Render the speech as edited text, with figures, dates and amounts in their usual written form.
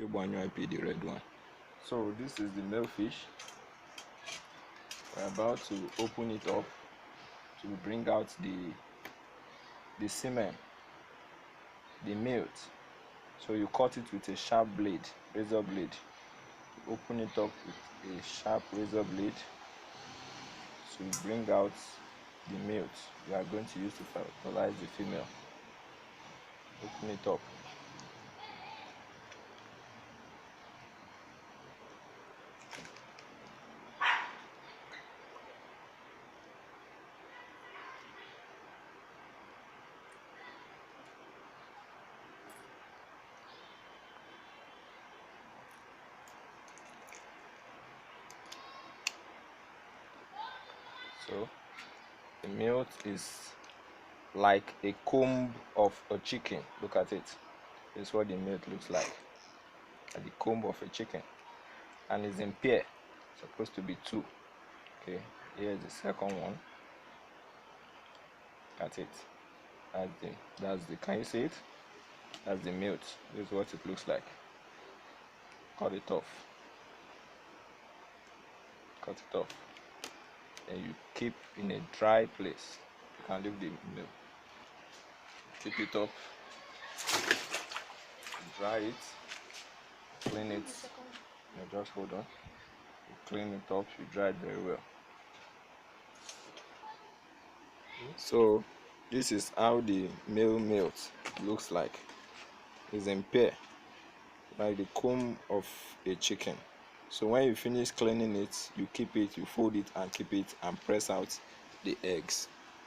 the red one. So this is the male fish. We're about to open it up to bring out the semen, the milk. So you cut it with a sharp blade, razor blade. Open it up with a sharp razor blade to bring out the milk we are going to use to fertilize the female. Open it up. So the milk is like a comb of a chicken. Look at it. This is what the milk looks like. At the comb of a chicken. And it's in pair. It's supposed to be two. Okay, here's the second one. That's it. That's the can you see it? That's the milk. This is what it looks like. Cut it off. Cut it off. And you keep in a dry place. You can leave the milk. Keep it up. Dry it. Clean it. No, just hold on. You clean it up. You dry it very well. So this is how the male milk looks like. It's in pair, like the comb of a chicken. So when you finish cleaning it, you keep it, you fold it and keep it and press out the eggs.